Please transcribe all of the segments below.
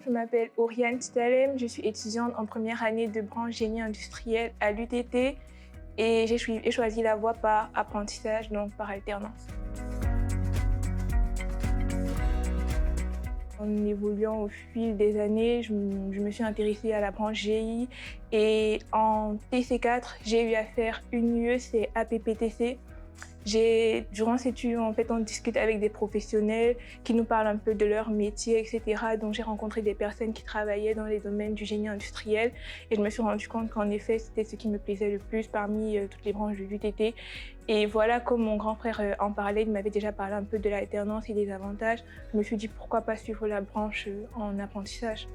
je m'appelle Oriane Stalem, je suis étudiante en première année de branche génie industriel à l'UTT et j'ai choisi la voie par apprentissage, donc par alternance. En évoluant au fil des années, je me suis intéressée à la branche GI et en TC4, j'ai eu à faire une UE, c'est APPTC. Durant cette UE, en fait, on discute avec des professionnels qui nous parlent un peu de leur métier, etc. Donc, j'ai rencontré des personnes qui travaillaient dans les domaines du génie industriel et je me suis rendu compte qu'en effet, c'était ce qui me plaisait le plus parmi toutes les branches de l'UTT. Et voilà, comme mon grand frère en parlait, il m'avait déjà parlé un peu de l'alternance et des avantages. Je me suis dit pourquoi pas suivre la branche en apprentissage.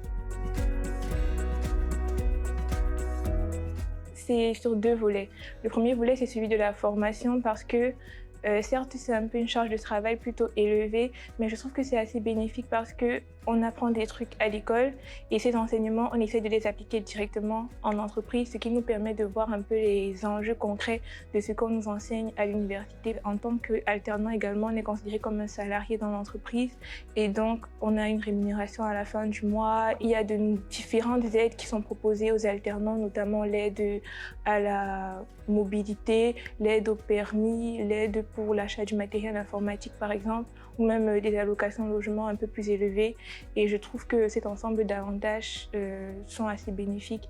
C'est sur deux volets. Le premier volet, c'est celui de la formation parce que certes, c'est un peu une charge de travail plutôt élevée, mais je trouve que c'est assez bénéfique parce qu'on apprend des trucs à l'école et ces enseignements, on essaie de les appliquer directement en entreprise, ce qui nous permet de voir un peu les enjeux concrets de ce qu'on nous enseigne à l'université. En tant qu'alternant également, on est considéré comme un salarié dans l'entreprise et donc on a une rémunération à la fin du mois. Il y a de différentes aides qui sont proposées aux alternants, notamment l'aide à la mobilité, l'aide au permis, l'aide pour l'achat du matériel informatique par exemple, ou même des allocations logement un peu plus élevées. Et je trouve que cet ensemble d'avantages sont assez bénéfiques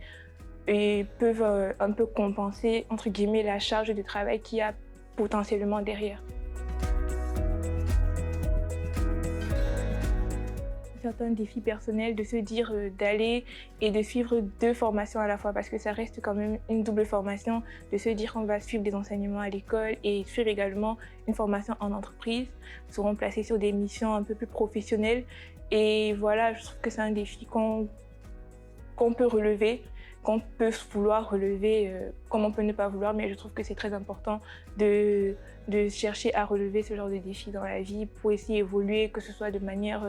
et peuvent un peu compenser, entre guillemets, la charge de travail qu'il y a potentiellement derrière. Certains défis personnels de se dire d'aller et de suivre deux formations à la fois parce que ça reste quand même une double formation, de se dire qu'on va suivre des enseignements à l'école et suivre également une formation en entreprise, seront placés sur des missions un peu plus professionnelles et voilà, je trouve que c'est un défi qu'on peut relever, qu'on peut vouloir relever comme on peut ne pas vouloir, mais je trouve que c'est très important de chercher à relever ce genre de défis dans la vie pour essayer d'évoluer, que ce soit de manière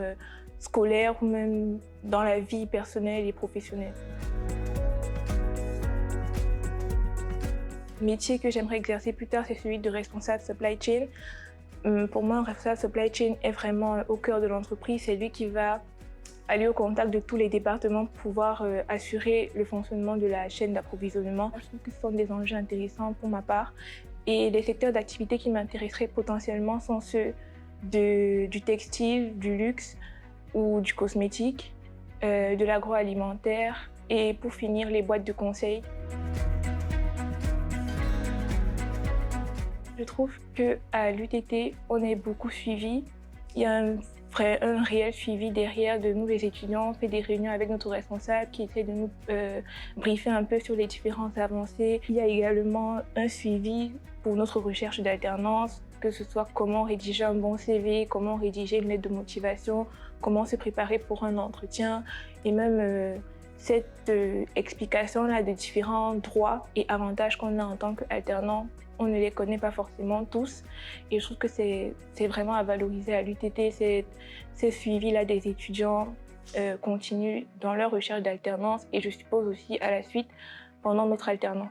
scolaire ou même dans la vie personnelle et professionnelle. Le métier que j'aimerais exercer plus tard, c'est celui de responsable supply chain. Pour moi, un responsable supply chain est vraiment au cœur de l'entreprise. C'est lui qui va aller au contact de tous les départements pour pouvoir assurer le fonctionnement de la chaîne d'approvisionnement. Je trouve que ce sont des enjeux intéressants pour ma part. Et les secteurs d'activité qui m'intéresseraient potentiellement sont ceux du textile, du luxe ou du cosmétique, de l'agroalimentaire et pour finir, les boîtes de conseil. Je trouve qu'à l'UTT, on est beaucoup suivi. Il y a un réel suivi derrière de nous, les étudiants. On fait des réunions avec notre responsable qui essaie de nous briefer un peu sur les différentes avancées. Il y a également un suivi pour notre recherche d'alternance, que ce soit comment rédiger un bon CV, comment rédiger une lettre de motivation, comment se préparer pour un entretien et même cette explication-là de différents droits et avantages qu'on a en tant qu'alternant. On ne les connaît pas forcément tous et je trouve que c'est vraiment à valoriser à l'UTT, ces suivis-là des étudiants continuent dans leur recherche d'alternance et je suppose aussi à la suite pendant notre alternance.